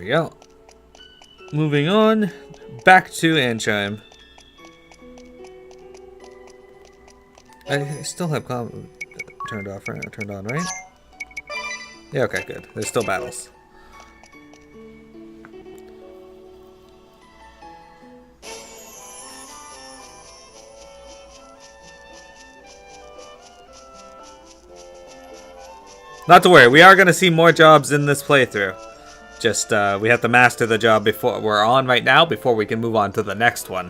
we go. Moving on, back to Anchime. I still have turned off, right? Turned on, right? Yeah, okay, good. There's still battles. Not to worry, we are going to see more jobs in this playthrough. Just, we have to master the job before we're on right now before we can move on to the next one.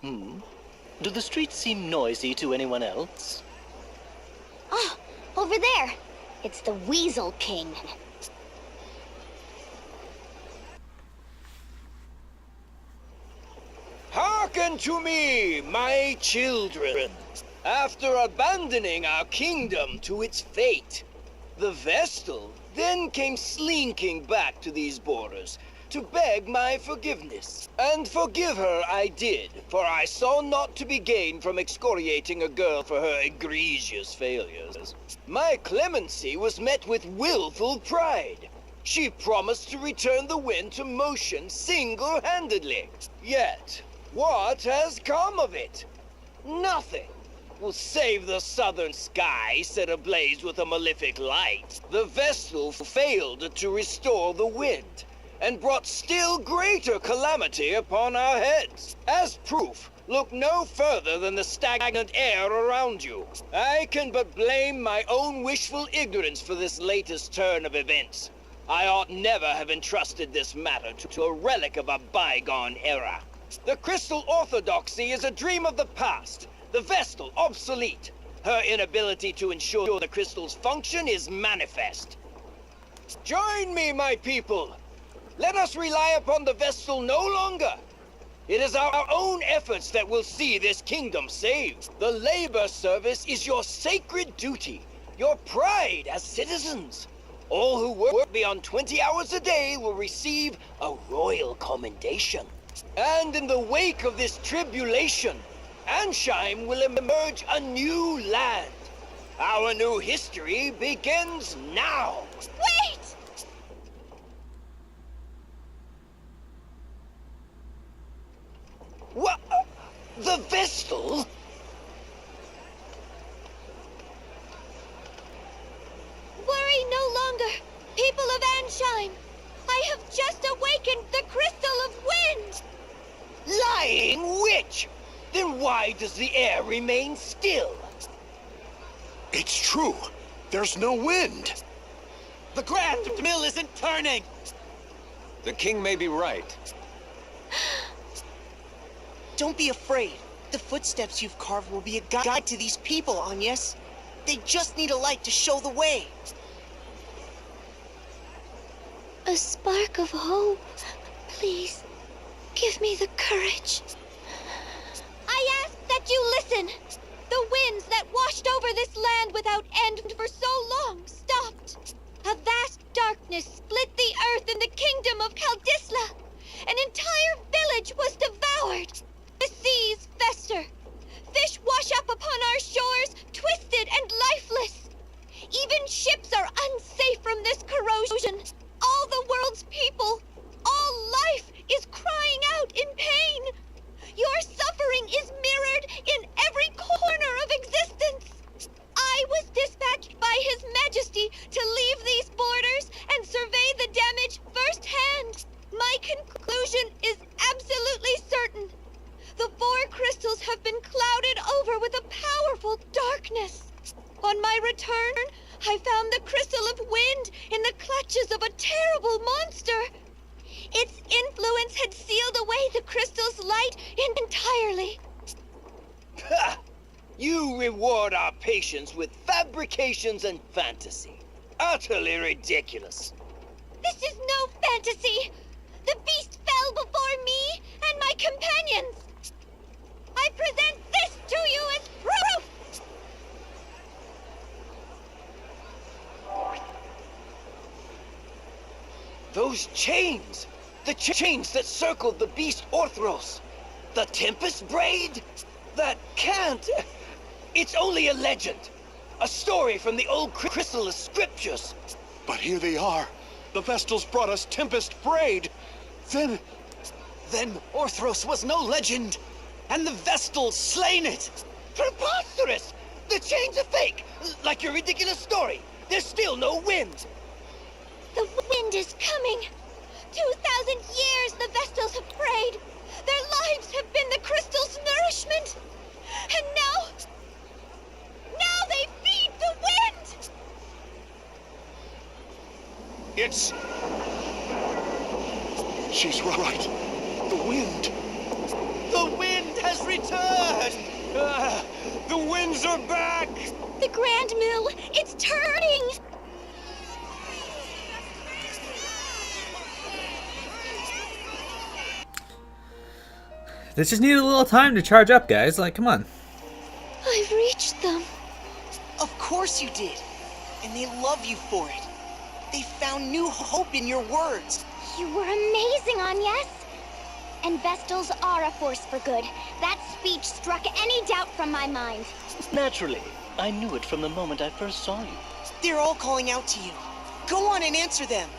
Do the streets seem noisy to anyone else? Oh, over there. It's the Weasel King. Hearken to me, my children. After abandoning our kingdom to its fate, the Vestal then came slinking back to these borders to beg my forgiveness. And forgive her I did, for I saw naught to be gained from excoriating a girl for her egregious failures. My clemency was met with willful pride. She promised to return the wind to motion single-handedly. Yet, what has come of it? Nothing. Will save the southern sky set ablaze with a malefic light. The Vestal failed to restore the wind, and brought still greater calamity upon our heads. As proof, look no further than the stagnant air around you. I can but blame my own wishful ignorance for this latest turn of events. I ought never have entrusted this matter to a relic of a bygone era. The crystal orthodoxy is a dream of the past, the Vestal obsolete. Her inability to ensure the crystal's function is manifest. Join me, my people! Let us rely upon the Vestal no longer. It is our own efforts that will see this kingdom saved. The labor service is your sacred duty, your pride as citizens. All who work beyond 20 hours a day will receive a royal commendation. And in the wake of this tribulation, Anchime will emerge a new land. Our new history begins now. Wait! What? The Vestal? Worry no longer, people of Anchime. I have just awakened the Crystal of Wind. Lying witch! Then why does the air remain still? It's true. There's no wind. The Grand Mill isn't turning! The king may be right. Don't be afraid. The footsteps you've carved will be a guide to these people, Agnes. They just need a light to show the way. A spark of hope. Please, give me the courage. I ask that you listen. The winds that washed over this land without end for so long stopped. A vast darkness split the earth in the kingdom of Kaldisla. An entire village was devoured. The seas fester. Fish wash up upon our shores, twisted and lifeless. Even ships are unsafe from this corrosion. All the world's people, all life is crying out in pain. Your suffering is mirrored in every corner of existence. I was dispatched by His Majesty to leave these borders and survey the damage firsthand. My conclusion is absolutely certain. The four crystals have been clouded over with a powerful darkness. On my return, I found the Crystal of Wind in the clutches of a terrible monster. Its influence had sealed away the crystal's light entirely. Ha! You reward our patience with fabrications and fantasy. Utterly ridiculous. This is no fantasy. The beast fell before me and my companions. I present this to you as proof! Those chains! The chains that circled the beast Orthros! The Tempest Braid? That can't... It's only a legend. A story from the old crystalist scriptures. But here they are, The Vestals brought us Tempest Braid. Then Orthros was no legend, and the Vestals slain it. Preposterous! The chains are fake, like your ridiculous story. There's still no wind. The wind is coming. 2,000 years the Vestals have prayed. Their lives have been the crystal's nourishment. And now they feed the wind! She's right. The wind. The wind has returned! The winds are back! The Grand Mill, it's turning! They just need a little time to charge up, guys. Like, come on. I've reached them. Of course you did. And they love you for it. They found new hope in your words. You were amazing, Agnes. And Vestals are a force for good. That speech struck any doubt from my mind. Naturally. I knew it from the moment I first saw you. They're all calling out to you. Go on and answer them.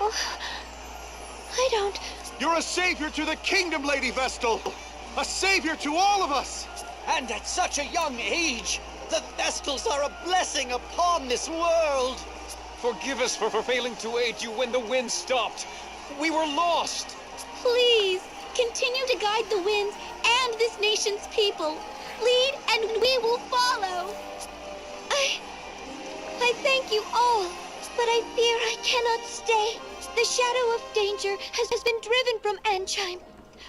Oh, I don't... You're a savior to the kingdom, Lady Vestal. A savior to all of us. And at such a young age, the Vestals are a blessing upon this world. Forgive us for failing to aid you when the wind stopped. We were lost. Please, continue to guide the winds and this nation's people. Lead and we will follow. I thank you all, but I fear I cannot stay. The shadow of danger has been driven from Anchime,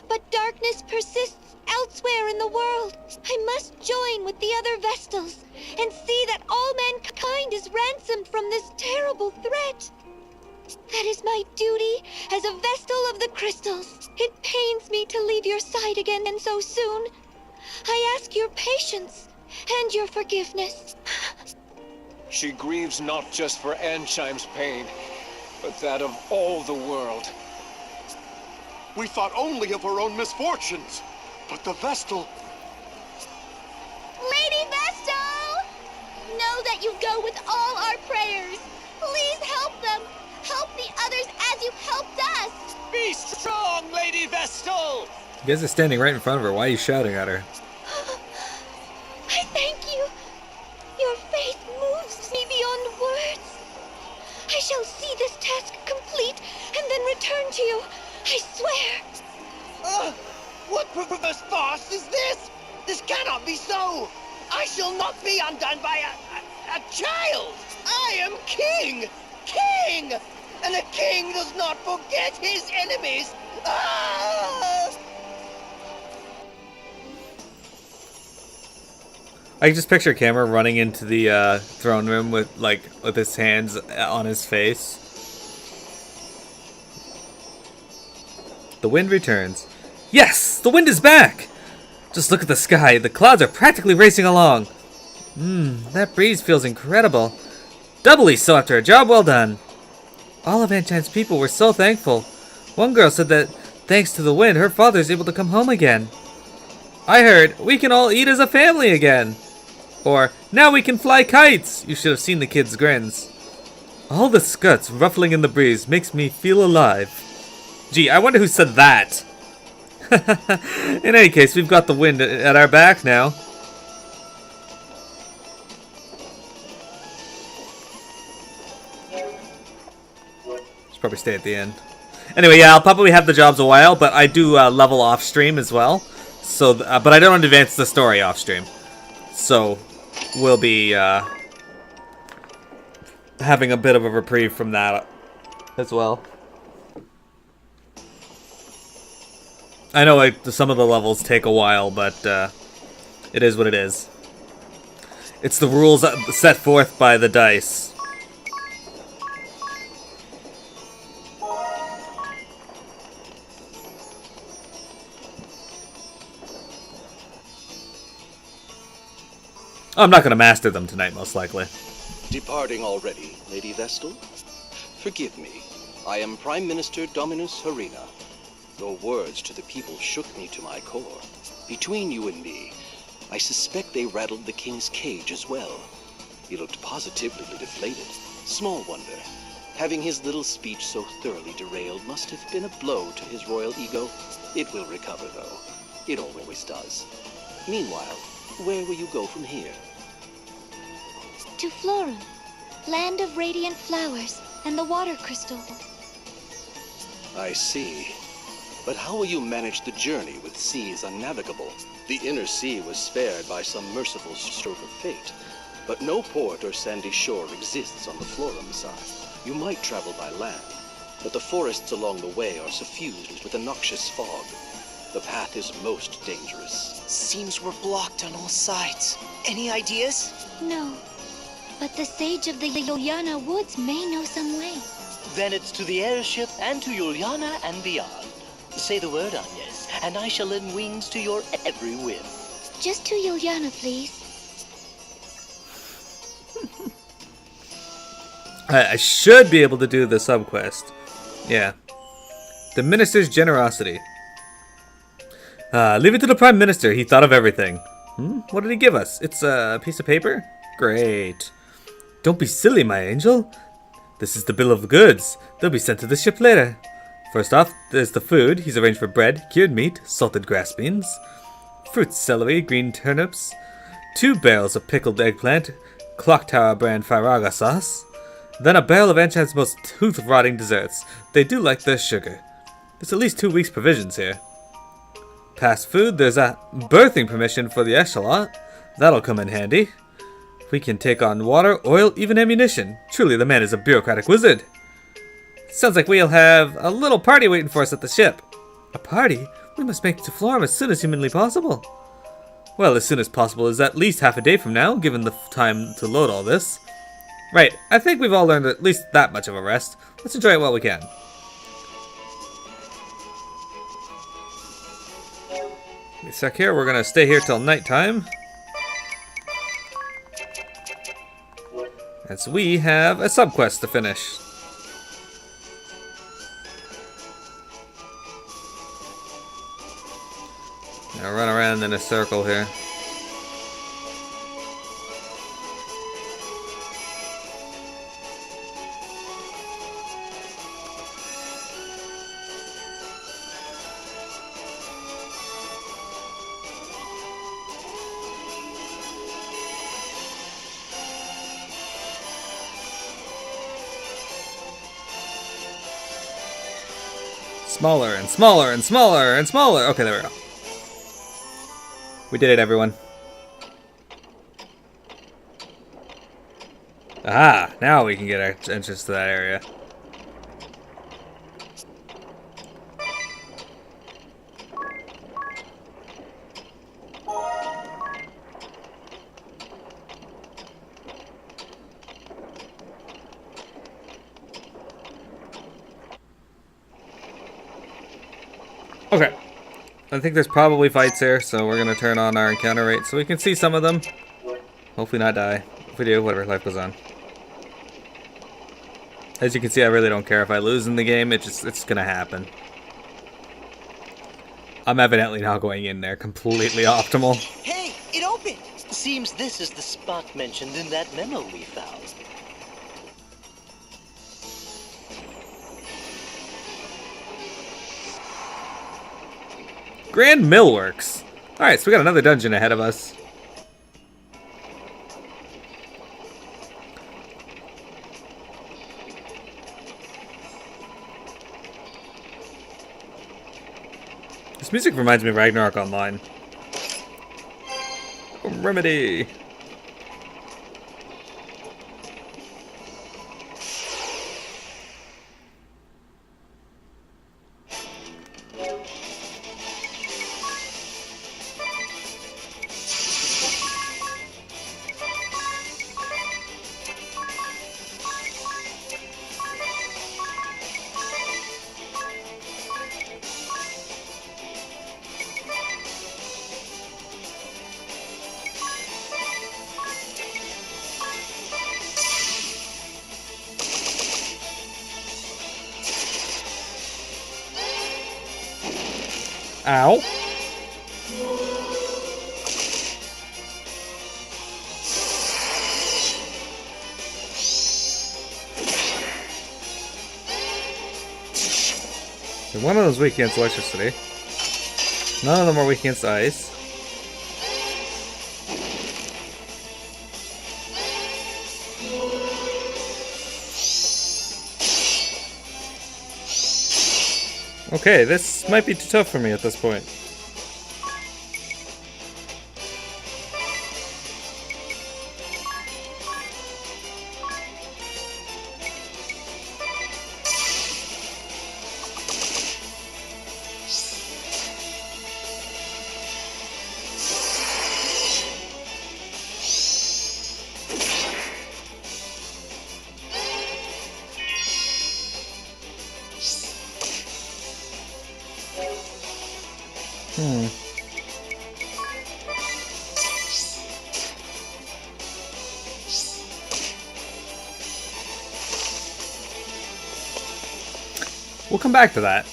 but darkness persists elsewhere in the world. I must join with the other Vestals and see that all mankind is ransomed from this terrible threat. That is my duty as a Vestal of the Crystals. It pains me to leave your side again and so soon. I ask your patience and your forgiveness. She grieves not just for Anchime's pain, but that of all the world. We thought only of our own misfortunes. But the Vestal... Lady Vestal! Know that you go with all our prayers. Please help them. Help the others as you've helped us. Be strong, Lady Vestal! You guys are standing right in front of her. Why are you shouting at her? I thank you. Your faith moves me beyond words. I shall see this task complete and then return to you. I swear. What perverse farce is this? This cannot be so. I shall not be undone by a child. I am king. King! And a king does not forget his enemies. Ah! I can just picture Cameron running into the throne room with his hands on his face. The wind returns. Yes! The wind is back! Just look at the sky. The clouds are practically racing along. That breeze feels incredible. Doubly so after a job well done. All of Anchime's people were so thankful. One girl said that thanks to the wind, her father is able to come home again. I heard, we can all eat as a family again. Or, now we can fly kites. You should have seen the kids' grins. All the scuds ruffling in the breeze makes me feel alive. Gee, I wonder who said that. In any case, we've got the wind at our back now. Should probably stay at the end. Anyway, yeah, I'll probably have the jobs a while, but I do level off stream as well. So, but I don't advance the story off stream. So, we'll be having a bit of a reprieve from that as well. I know some of the levels take a while, but it is what it is. It's the rules set forth by the dice. I'm not going to master them tonight, most likely. Departing already, Lady Vestal? Forgive me. I am Prime Minister Dominus Harina. Your words to the people shook me to my core. Between you and me, I suspect they rattled the king's cage as well. He looked positively deflated. Small wonder. Having his little speech so thoroughly derailed must have been a blow to his royal ego. It will recover, though. It always does. Meanwhile, where will you go from here? To Florum, land of radiant flowers and the water crystal. I see. But how will you manage the journey with seas unnavigable? The inner sea was spared by some merciful stroke of fate, but no port or sandy shore exists on the Florum side. You might travel by land, but the forests along the way are suffused with a noxious fog. The path is most dangerous. Seems we're blocked on all sides. Any ideas? No, but the sage of the Yuliana Woods may know some way. Then it's to the airship and to Juliana and beyond. Say the word, Agnes, and I shall lend wings to your every whim. Just to Yuliana, please. I should be able to do the subquest. Yeah. The Minister's Generosity. Leave it to the Prime Minister. He thought of everything. What did he give us? It's a piece of paper? Great. Don't be silly, my angel. This is the bill of goods. They'll be sent to the ship later. First off, there's the food. He's arranged for bread, cured meat, salted grass beans, fruits, celery, green turnips, 2 barrels of pickled eggplant, Clock Tower brand Firaga sauce, then a barrel of Anshan's most tooth-rotting desserts. They do like their sugar. There's at least 2 weeks' provisions here. Past food, there's a birthing permission for the Echelon. That'll come in handy. We can take on water, oil, even ammunition. Truly, the man is a bureaucratic wizard. Sounds like we'll have a little party waiting for us at the ship. A party? We must make it to Florum as soon as humanly possible. Well, as soon as possible is at least half a day from now, given the time to load all this. Right, I think we've all learned at least that much of a rest. Let's enjoy it while we can. A sec here, we're gonna stay here till nighttime. As we have a subquest to finish. Now run around in a circle here. Smaller and smaller and smaller and smaller. Okay, there we go. We did it, everyone. Aha! Now we can get our entrance to that area. Okay. I think there's probably fights here, so we're gonna turn on our encounter rate so we can see some of them. Hopefully not die. If we do, whatever, life goes on. As you can see, I really don't care if I lose in the game, it's gonna happen. I'm evidently now going in there completely optimal. Hey, it opened! Seems this is the spot mentioned in that memo we found. Grand Millworks. Alright, so we got another dungeon ahead of us. This music reminds me of Ragnarok Online. Remedy. Ow. One of them's weak against electricity. None of them are weak against ice. Okay, this might be too tough for me at this point. We'll come back to that.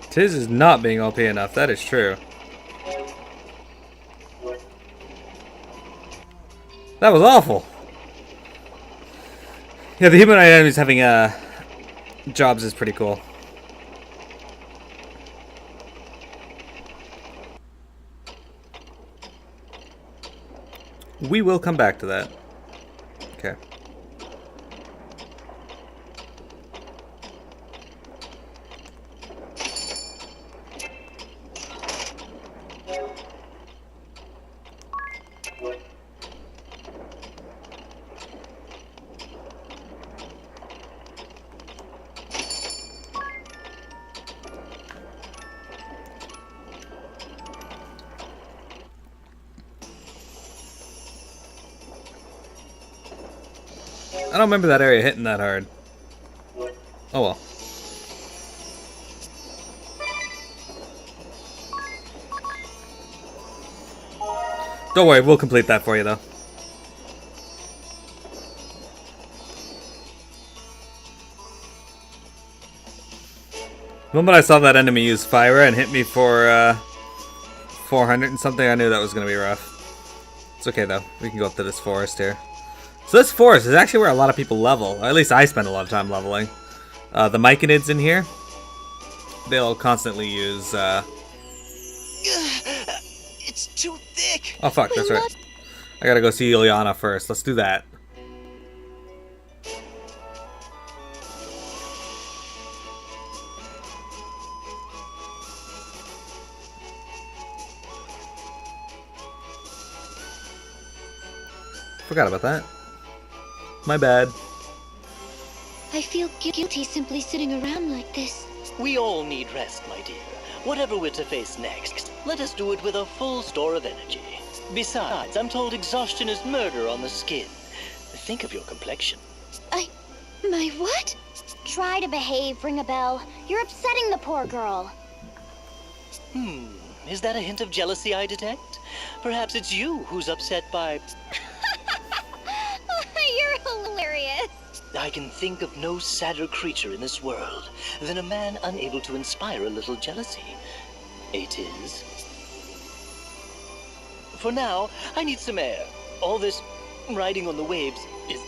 Tiz is not being OP enough, that is true. That was awful. Yeah, the humanoid enemies having jobs is pretty cool. We will come back to that. Okay. I don't remember that area hitting that hard. Oh well. Don't worry, we'll complete that for you though. The moment I saw that enemy use fire and hit me for 400 and something, I knew that was going to be rough. It's okay though, we can go up to this forest here. So this forest is actually where a lot of people level, or at least I spend a lot of time leveling. The Myconids in here, they'll constantly use It's too thick. Oh fuck, that's right. I gotta go see Ilyana first, let's do that. Forgot about that. My bad. I feel guilty simply sitting around like this. We all need rest, my dear. Whatever we're to face next, let us do it with a full store of energy. Besides, I'm told exhaustion is murder on the skin. Think of your complexion. My what? Try to behave, Ringabel. You're upsetting the poor girl. Is that a hint of jealousy I detect? Perhaps it's you who's upset by... You're hilarious. I can think of no sadder creature in this world than a man unable to inspire a little jealousy. It is. For now, I need some air. All this riding on the waves is...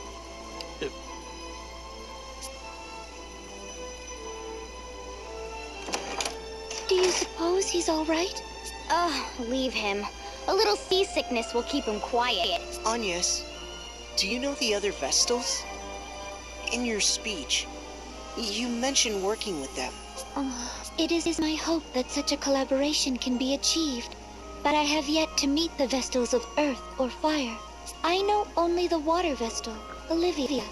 Do you suppose he's all right? Leave him. A little seasickness will keep him quiet. Agnes, do you know the other Vestals? In your speech, you mentioned working with them. It is my hope that such a collaboration can be achieved, but I have yet to meet the Vestals of Earth or Fire. I know only the Water Vestal, Olivia.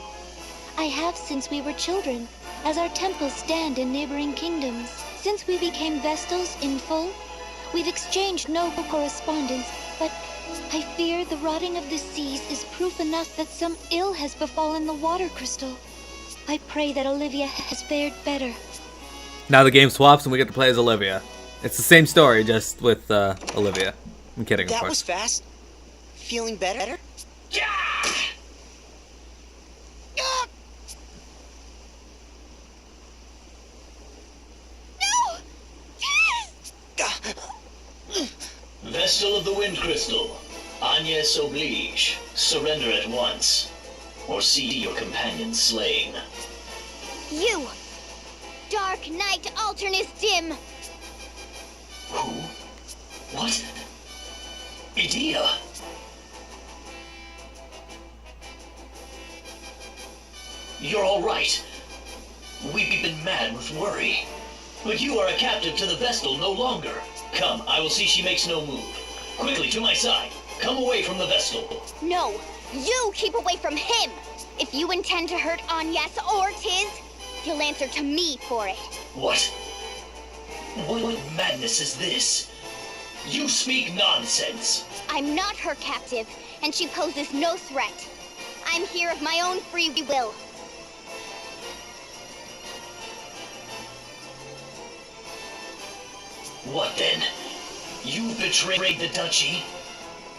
I have since we were children, as our temples stand in neighboring kingdoms. Since we became Vestals in full, we've exchanged no correspondence, but I fear the rotting of the seas is proof enough that some ill has befallen the water crystal. I pray that Olivia has fared better. Now the game swaps and we get to play as Olivia. It's the same story, just with Olivia. I'm kidding, of That course. was fast. Feeling better? Vestal of the Wind Crystal, Agnes oblige. Surrender at once. or see your companion slain. You! Dark Knight Alternus Dim! Who? What? Idea? You're all right. We've been mad with worry. But you are a captive to the Vestal no longer. Come, I will see she makes no move. Quickly, to my side. Come away from the Vestal. No! You keep away from him! If you intend to hurt Agnes or Tiz, you'll answer to me for it. What? What madness is this? You speak nonsense. I'm not her captive, and she poses no threat. I'm here of my own free will. What then? You betrayed the Duchy?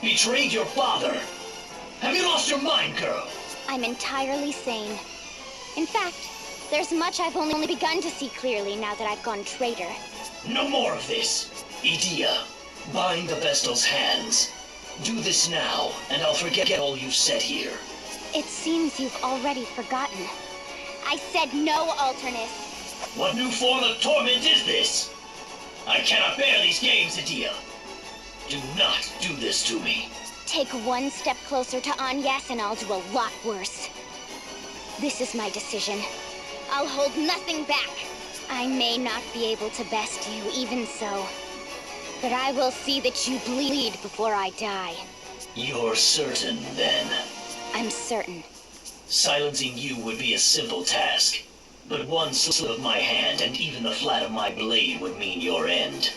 Betrayed your father? Have you lost your mind, girl? I'm entirely sane. In fact, there's much I've only begun to see clearly now that I've gone traitor. No more of this. Idea, bind the Vestal's hands. Do this now, and I'll forget all you've said here. It seems you've already forgotten. I said no, Alternus. What new form of torment is this? I cannot bear these games, Idea. Do not do this to me. Take one step closer to Agnes and I'll do a lot worse. This is my decision. I'll hold nothing back. I may not be able to best you, even so. But I will see that you bleed before I die. You're certain, then? I'm certain. Silencing you would be a simple task. But one slip of my hand and even the flat of my blade would mean your end.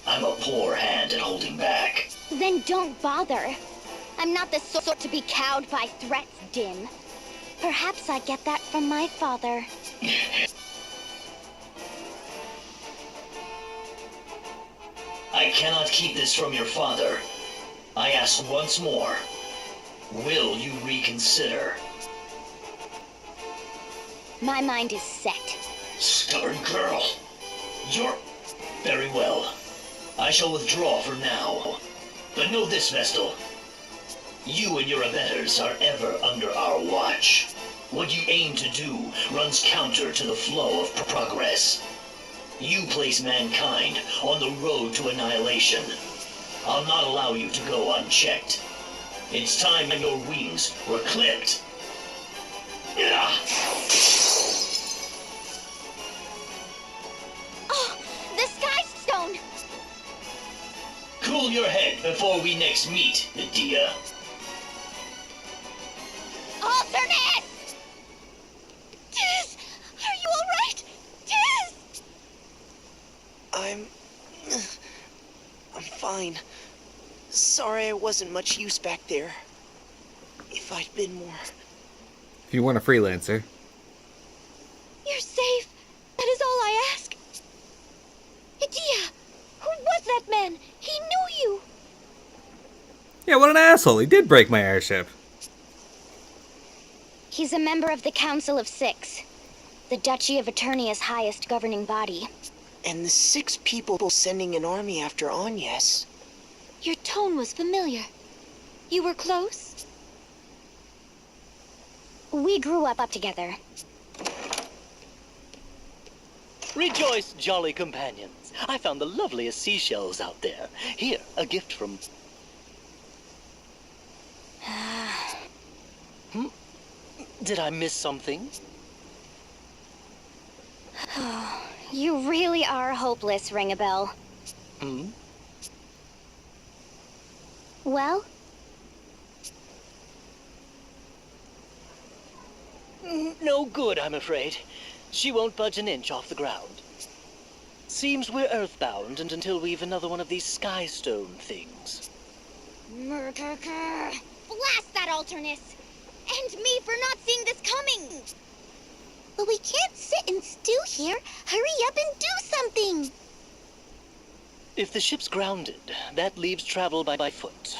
I'm a poor hand at holding back. Then don't bother. I'm not the sort to be cowed by threats, Dim. Perhaps I get that from my father. I cannot keep this from your father. I ask once more. Will you reconsider? My mind is set. Stubborn girl. You're... Very well. I shall withdraw for now. But know this, Vestal. You and your abettors are ever under our watch. What you aim to do runs counter to the flow of progress. You place mankind on the road to annihilation. I'll not allow you to go unchecked. It's time your wings were clipped. Oh, the Sky Stone! Cool your head before we next meet, Idea. Alternate! Tiz! Are you alright? Tiz! I'm fine. Sorry I wasn't much use back there. If I'd been more... If you weren't a freelancer. You're safe. That is all I ask. Idea! Who was that man? He knew you! Yeah, what an asshole. He did break my airship. He's a member of the Council of Six, the Duchy of Eternia's highest governing body. And the 6 people sending an army after Agnes. Your tone was familiar. You were close? We grew up together. Rejoice, jolly companions. I found the loveliest seashells out there. Here, a gift from... Did I miss something? You really are hopeless, Ring-a-Bell. Hmm? Well? No good, I'm afraid. She won't budge an inch off the ground. Seems we're earthbound until we've another one of these sky stone things. Blast that Alternus! And me for not seeing this coming! But we can't sit and stew here. Hurry up and do something! If the ship's grounded, that leaves travel by foot.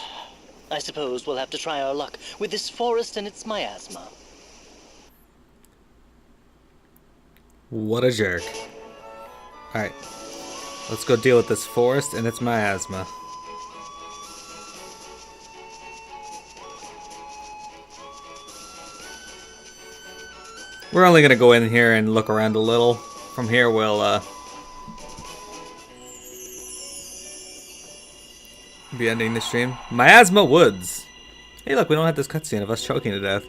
I suppose we'll have to try our luck with this forest and its miasma. What a jerk. Alright. Let's go deal with this forest and its miasma. We're only gonna go in here and look around a little. From here, we'll be ending the stream. Miasma Woods. Hey, look, we don't have this cutscene of us choking to death.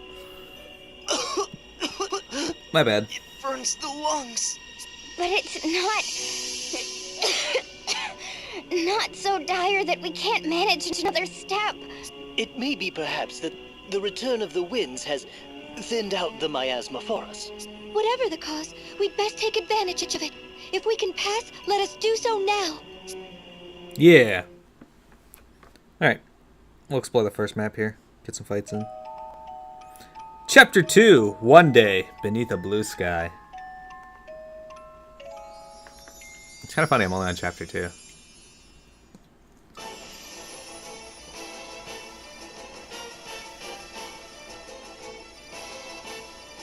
My bad. It burns the lungs. But it's not so dire that we can't manage another step. It may be perhaps that the return of the winds has thinned out the miasma for us. Whatever the cause, we'd best take advantage of it. If we can pass, let us do so now. Yeah. Alright. We'll explore the first map here. Get some fights in. Chapter 2. One Day Beneath a Blue Sky. It's kind of funny I'm only on Chapter 2.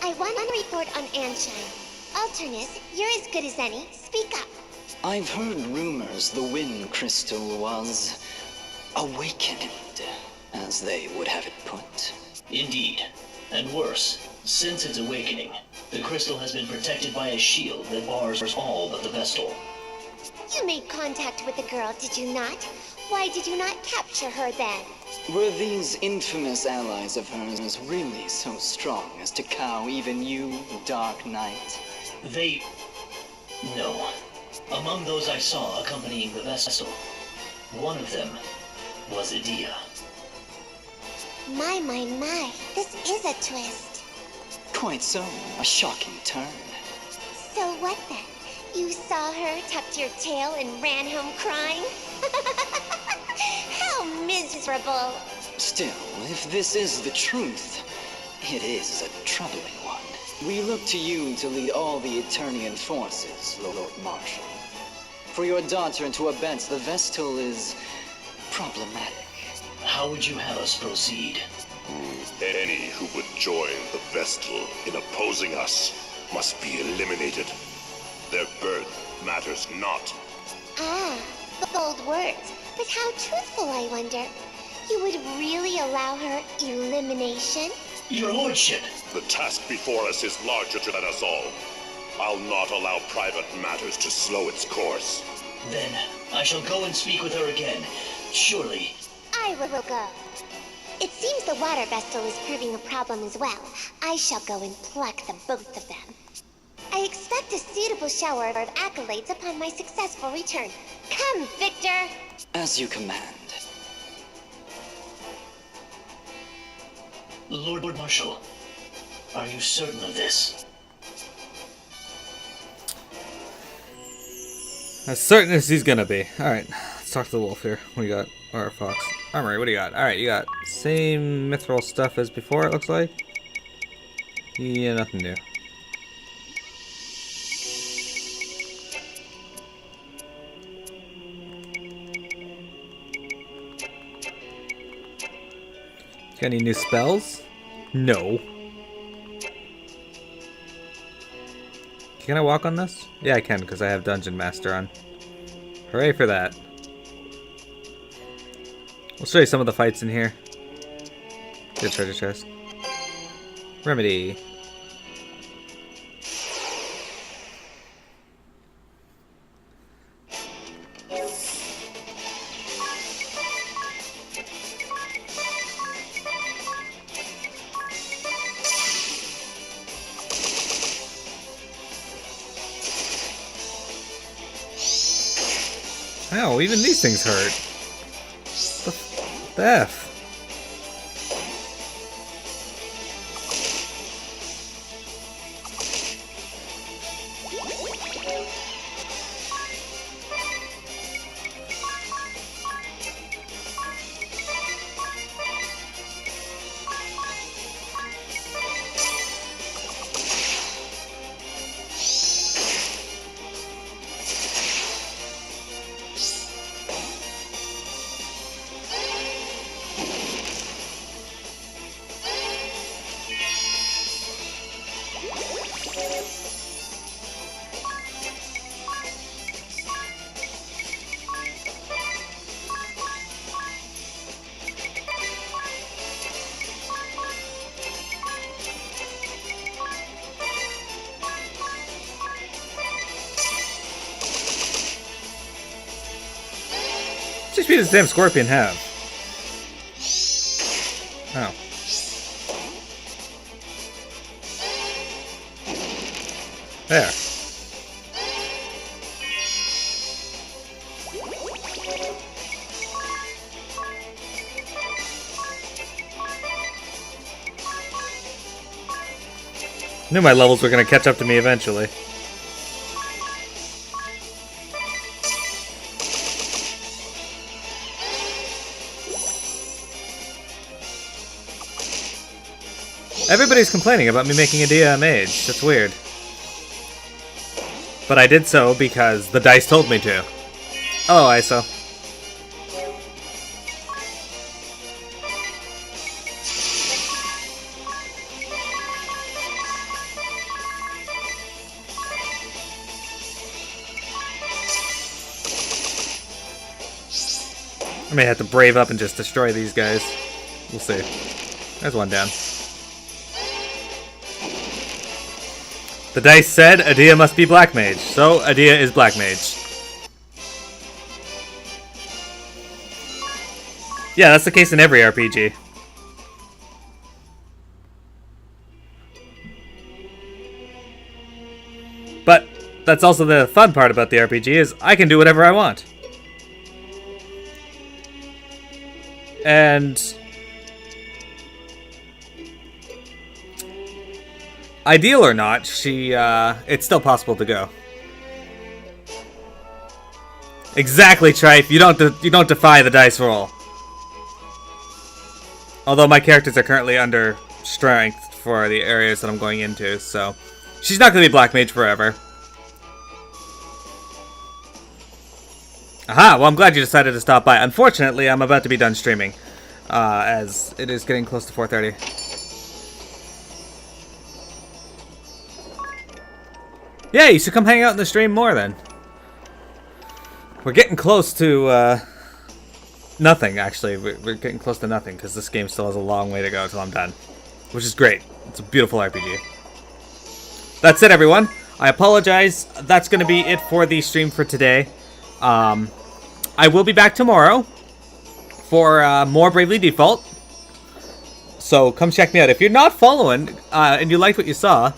I want to report on Anshine. Alternus, you're as good as any. Speak up. I've heard rumors the wind crystal was awakened, as they would have it put. Indeed. And worse, since its awakening, the crystal has been protected by a shield that bars all but the Vestal. You made contact with the girl, did you not? Why did you not capture her then? Were these infamous allies of hers really so strong as to cow even you, Dark Knight? No. Among those I saw accompanying the Vestal, one of them was Idea. My, this is a twist. Quite so. A shocking turn. So what then? You saw her, tucked your tail, and ran home crying? How miserable. Still, if this is the truth, it is a troubling one. We look to you to lead all the Eternian forces, Lord Marshal. For your daughter to abet the Vestal is problematic. How would you have us proceed? Any who would join the Vestal in opposing us must be eliminated. Their birth matters not. Ah, bold words. But how truthful, I wonder. You would really allow her elimination? Your lordship! The task before us is larger than us all. I'll not allow private matters to slow its course. Then I shall go and speak with her again. Surely. I will go. It seems the water Vestal is proving a problem as well. I shall go and pluck the both of them. I expect a suitable shower of accolades upon my successful return. Come, Victor! As you command. Lord Marshal, are you certain of this? As certain as he's gonna be. Alright, let's talk to the wolf here. What do you got? Or fox. Armory, what do you got? Alright, you got same mithril stuff as before, it looks like. Yeah, nothing new. Got any new spells? No. Can I walk on this? Yeah, I can, because I have Dungeon Master on. Hooray for that. We'll show you some of the fights in here. Good treasure chest. Remedy. Ow, even these things hurt. The F? Just beat this damn scorpion have? Oh. There. Knew my levels were gonna catch up to me eventually. Everybody's complaining about me making Adia a mage. That's weird. But I did so because the dice told me to. Hello, ISO. I may have to brave up and just destroy these guys. We'll see. There's one down. The dice said Adia must be Black Mage, so Adia is Black Mage. Yeah, that's the case in every RPG. But that's also the fun part about the RPG is I can do whatever I want. And ideal or not, it's still possible to go. Exactly, Trife. You don't defy the dice roll. Although my characters are currently under strength for the areas that I'm going into, so she's not going to be Black Mage forever. Aha, well I'm glad you decided to stop by. Unfortunately, I'm about to be done streaming, as it is getting close to 4:30. Yeah, you should come hang out in the stream more then. We're getting close to, nothing, actually. We're getting close to nothing, because this game still has a long way to go until I'm done. Which is great. It's a beautiful RPG. That's it, everyone. I apologize. That's going to be it for the stream for today. I will be back tomorrow for more Bravely Default. So come check me out. If you're not following and you liked what you saw,